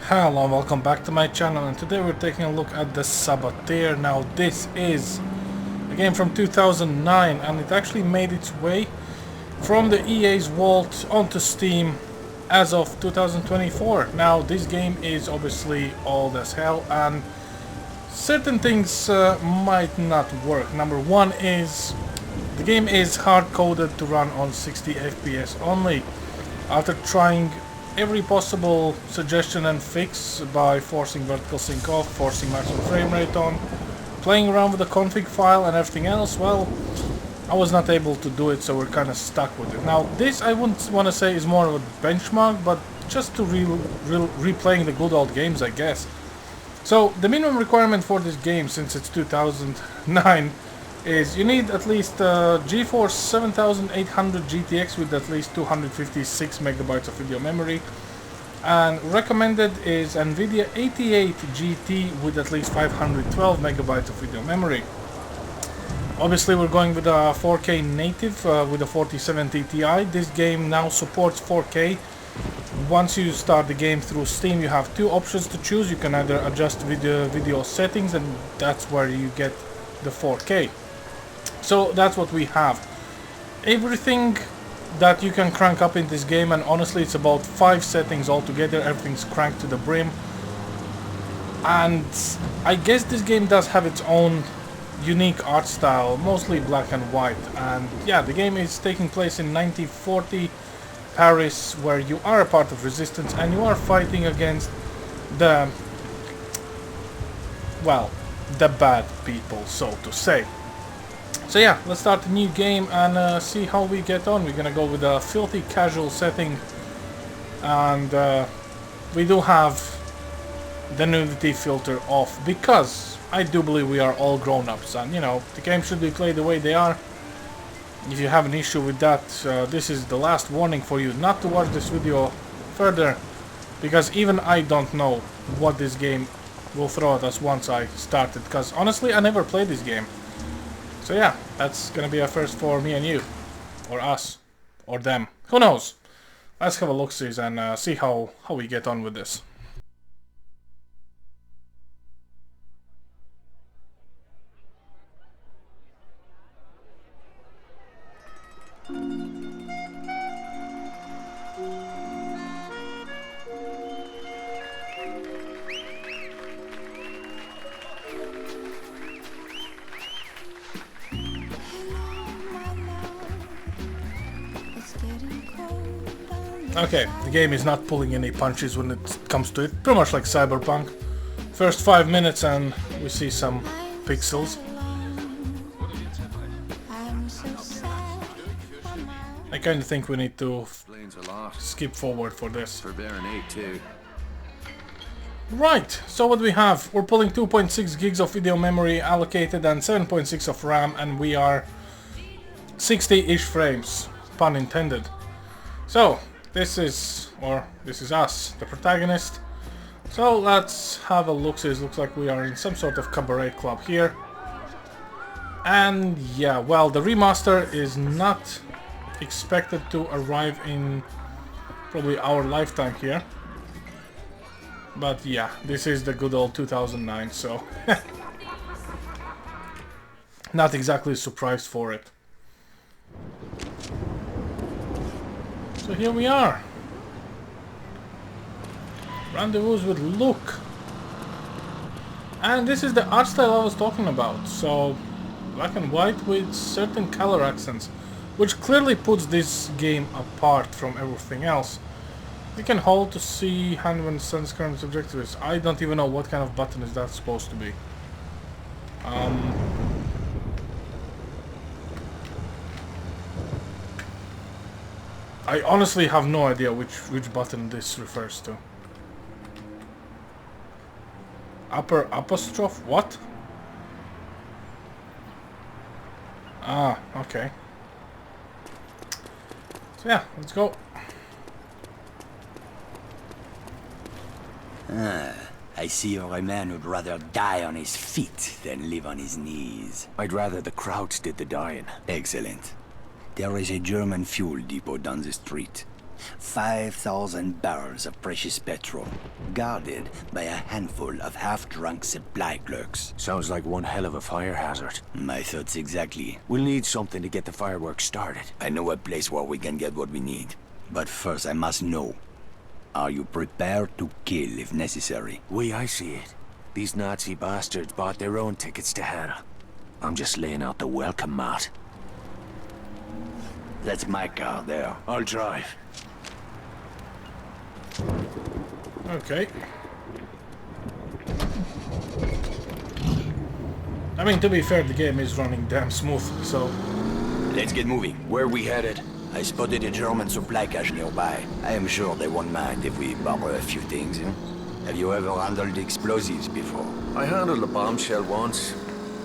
Hello and welcome back to my channel, and today we're taking a look at the Saboteur. Now this is a game from 2009 and it actually made its way from the EA's vault onto Steam as of 2024. Now this game is obviously old as hell and certain things might not work. Number one is the game is hard-coded to run on 60 FPS only. After trying every possible suggestion and fix by forcing vertical sync off, forcing maximum frame rate on, playing around with the config file and everything else, well, I was not able to do it, so we're kind of stuck with it. Now this I wouldn't want to say is more of a benchmark, but just to replaying the good old games, I guess. So the minimum requirement for this game, since it's 2009, is you need at least GeForce 7800 GTX with at least 256 megabytes of video memory, and recommended is NVIDIA 88 GT with at least 512 megabytes of video memory. Obviously we're going with a 4K native with a 4070 Ti. This game now supports 4K. Once you start the game through Steam, you have two options to choose. You can either adjust video settings, and that's where you get the 4K. So that's what we have. Everything that you can crank up in this game, and honestly it's about 5 settings altogether, everything's cranked to the brim. And I guess this game does have its own unique art style, mostly black and white. And yeah, the game is taking place in 1940 Paris, where you are a part of resistance and you are fighting against the, well, the bad people, so to say. So yeah, let's start a new game and see how we get on. We're gonna go with a filthy casual setting, and we do have the nudity filter off because I do believe we are all grown-ups, and you know, the game should be played the way they are. If you have an issue with that, this is the last warning for you not to watch this video further, because even I don't know what this game will throw at us once I start it, because honestly I never played this game. So yeah, that's gonna be a first for me and you, or us, or them, who knows. Let's have a look-see and see how we get on with this. Okay, the game is not pulling any punches when it comes to it, pretty much like Cyberpunk. First 5 minutes and we see some pixels. I kind of think we need to skip forward for this. Right, so what we have, we're pulling 2.6 gigs of video memory allocated and 7.6 of RAM, and we are 60-ish frames, pun intended. So this is us, the protagonist. So let's have a look. So it looks like we are in some sort of cabaret club here. And yeah, well, the remaster is not expected to arrive in probably our lifetime here. But yeah, this is the good old 2009, so not exactly surprised for it. So here we are. Rendezvous with Luke. And this is the art style I was talking about. So black and white with certain color accents, which clearly puts this game apart from everything else. You can hold to see hand when sun's current objective is. I don't even know what kind of button is that supposed to be. I honestly have no idea which button this refers to. Upper apostrophe? What? Ah, okay. So yeah, let's go. I see you're a man who'd rather die on his feet than live on his knees. I'd rather the Krauts did the dying. Excellent. There is a German fuel depot down the street. 5,000 barrels of precious petrol, guarded by a handful of half-drunk supply clerks. Sounds like one hell of a fire hazard. My thoughts exactly. We'll need something to get the fireworks started. I know a place where we can get what we need. But first I must know, are you prepared to kill if necessary? I see it. These Nazi bastards bought their own tickets to hell. I'm just laying out the welcome mat. That's my car there. I'll drive. Okay. I mean, to be fair, the game is running damn smooth, so... Let's get moving. Where are we headed? I spotted a German supply cache nearby. I am sure they won't mind if we borrow a few things, eh? Have you ever handled explosives before? I handled a bombshell once.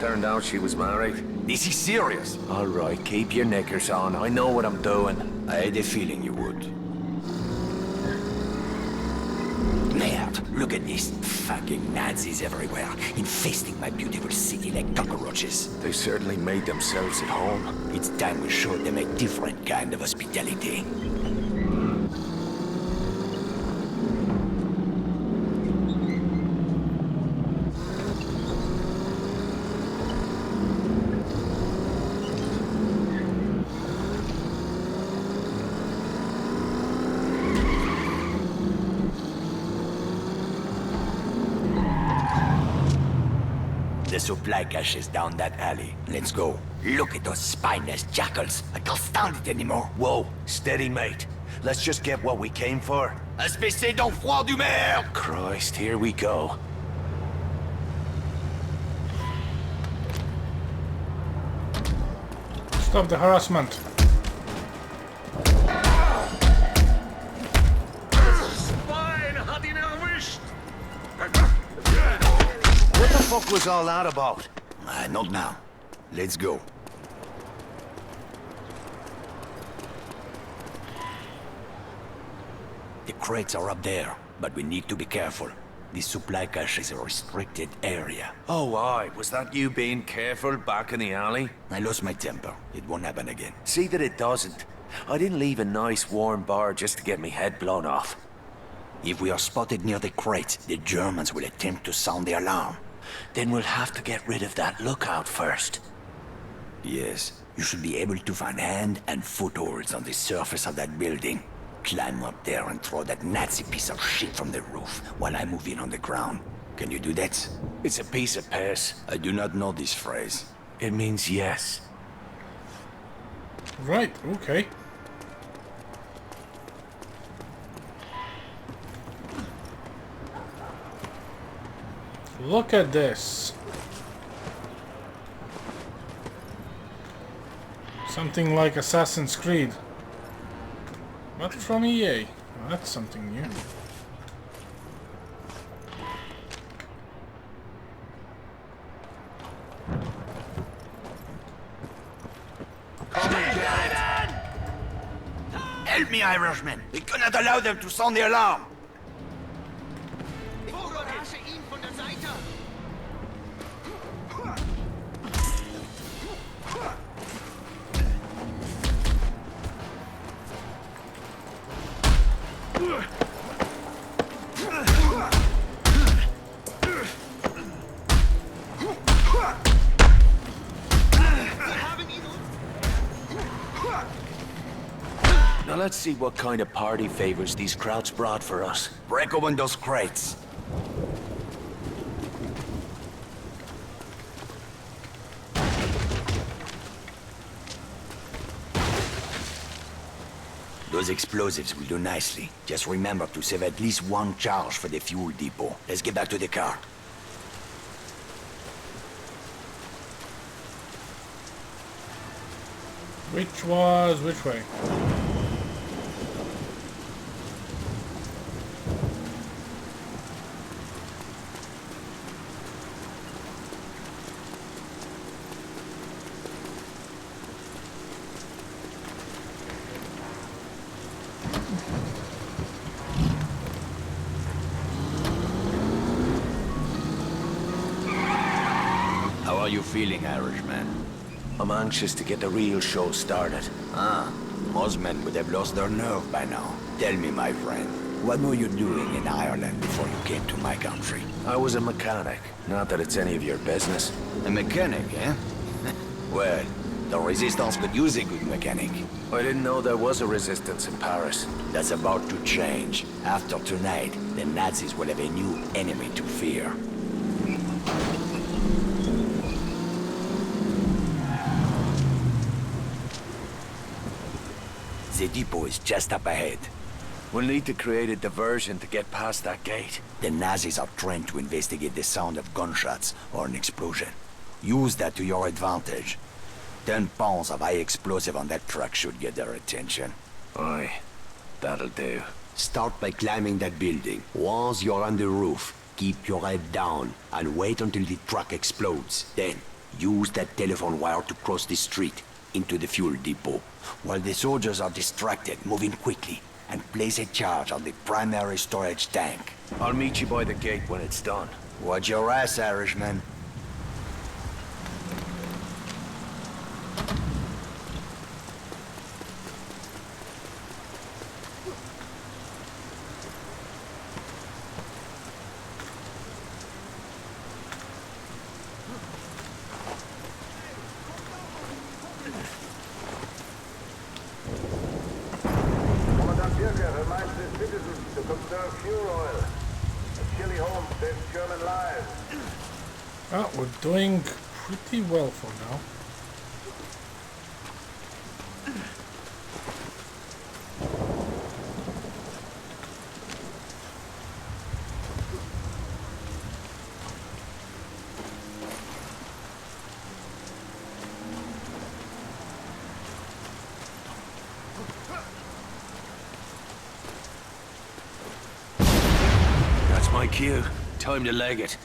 Turned out she was married. This is serious. All right, keep your knickers on. I know what I'm doing. I had a feeling you would. Merde, look at these fucking Nazis everywhere, infesting my beautiful city like cockroaches. They certainly made themselves at home. It's time we showed them a different kind of hospitality. The supply cache is down that alley. Let's go. Look at those spineless jackals. I can't stand it anymore. Whoa, steady, mate. Let's just get what we came for. Espèce d'enfroid du maire! Christ, here we go. Stop the harassment. What the fuck was all that about? Not now. Let's go. The crates are up there, but we need to be careful. This supply cache is a restricted area. Oh, aye. Was that you being careful back in the alley? I lost my temper. It won't happen again. See that it doesn't. I didn't leave a nice warm bar just to get me head blown off. If we are spotted near the crates, the Germans will attempt to sound the alarm. Then we'll have to get rid of that lookout first. Yes, you should be able to find hand and footholds on the surface of that building. Climb up there and throw that Nazi piece of shit from the roof while I move in on the ground. Can you do that? It's a piece of piss. I do not know this phrase. It means yes. Right, okay. Look at this. Something like Assassin's Creed. But from EA. Well, that's something new. Help me, Irishman! We cannot allow them to sound the alarm! Now let's see what kind of party favors these crowds brought for us. Break open those crates. Those explosives will do nicely. Just remember to save at least one charge for the fuel depot. Let's get back to the car. Which was which way? How are you feeling, Irishman? I'm anxious to get the real show started. Most men would have lost their nerve by now. Tell me, my friend, what were you doing in Ireland before you came to my country? I was a mechanic. Not that it's any of your business. A mechanic, eh? Well, the Resistance could use a good mechanic. I didn't know there was a resistance in Paris. That's about to change. After tonight, the Nazis will have a new enemy to fear. The depot is just up ahead. We'll need to create a diversion to get past that gate. The Nazis are trained to investigate the sound of gunshots or an explosion. Use that to your advantage. 10 pounds of high explosive on that truck should get their attention. Aye, that'll do. Start by climbing that building. Once you're on the roof, keep your head down and wait until the truck explodes. Then, use that telephone wire to cross the street into the fuel depot. While the soldiers are distracted, move in quickly and place a charge on the primary storage tank. I'll meet you by the gate when it's done. Watch your ass, Irishman. Reminds the citizens to conserve fuel oil. A chilly home saves German lives. Well, we're doing pretty well for now. My cue. Time to leg it.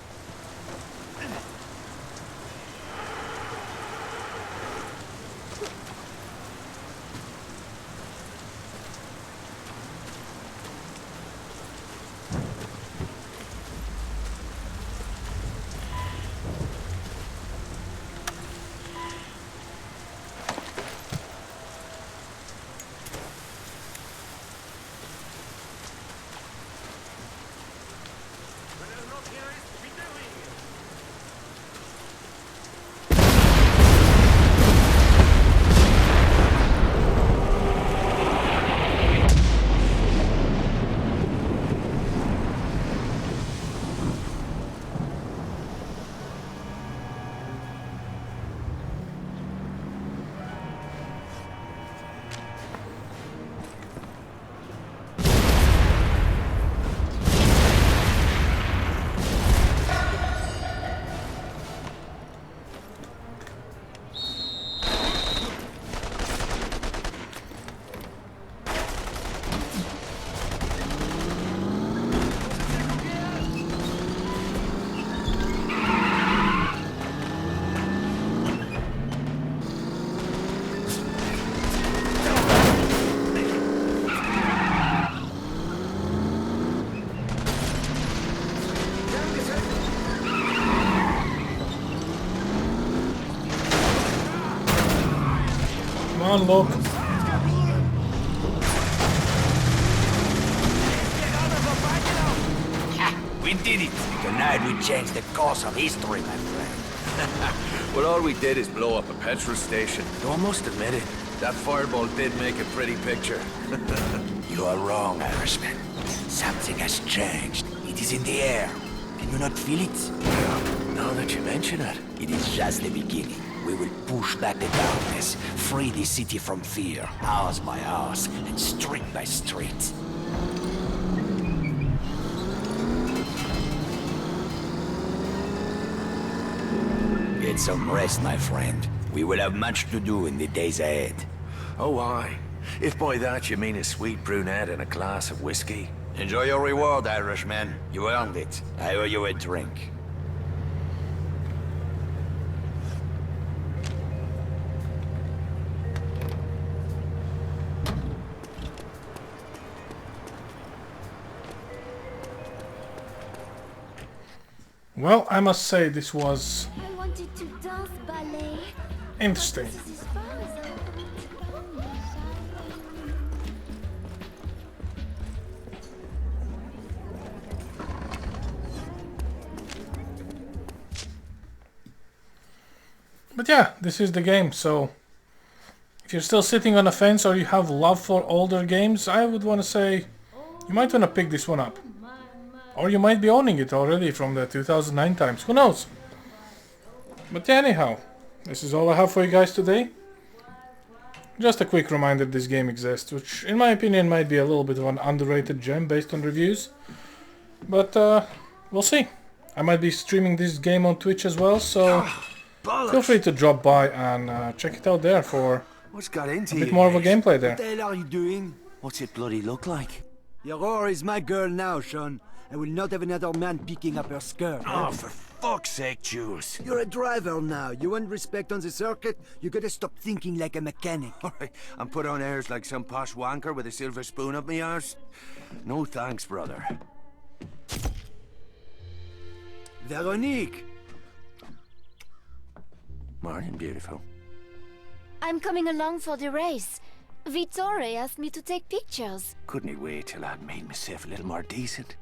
on, look. We did it! Tonight we changed the course of history, my friend. Well, all we did is blow up a petrol station. Though I must admit it, that fireball did make a pretty picture. You are wrong, Irishman. Something has changed. It is in the air. Can you not feel it? Well, now that you mention it. It is just the beginning. We will push back the darkness, free the city from fear, house by house, and street by street. Get some rest, my friend. We will have much to do in the days ahead. Oh, aye. If by that you mean a sweet brunette and a glass of whiskey. Enjoy your reward, Irishman. You earned it. I owe you a drink. Well, I must say this was I wanted to dance ballet. interesting. This is as far as I But yeah, this is the game, so if you're still sitting on the fence or you have love for older games, I would want to say you might want to pick this one up. Or you might be owning it already from the 2009 times, who knows? But yeah, anyhow, this is all I have for you guys today. Just a quick reminder this game exists, which in my opinion might be a little bit of an underrated gem based on reviews. But we'll see. I might be streaming this game on Twitch as well, so feel free to drop by and check it out there for What's got into a bit you, more of a mate? gameplay there. What the hell are you doing? What's it bloody look like? Your whore is my girl now, Sean. I will not have another man picking up her skirt. Oh, for fuck's sake, Jules. You're a driver now. You want respect on the circuit? You gotta stop thinking like a mechanic. Alright, and put on airs like some posh wanker with a silver spoon up my arse? No thanks, brother. Veronique! Morning, beautiful. I'm coming along for the race. Vittore asked me to take pictures. Couldn't he wait till I'd made myself a little more decent?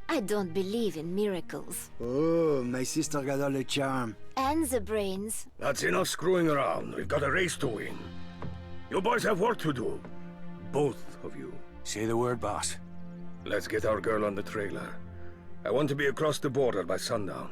I don't believe in miracles. Oh, my sister got all the charm. And the brains. That's enough screwing around. We've got a race to win. You boys have work to do. Both of you. Say the word, boss. Let's get our girl on the trailer. I want to be across the border by sundown.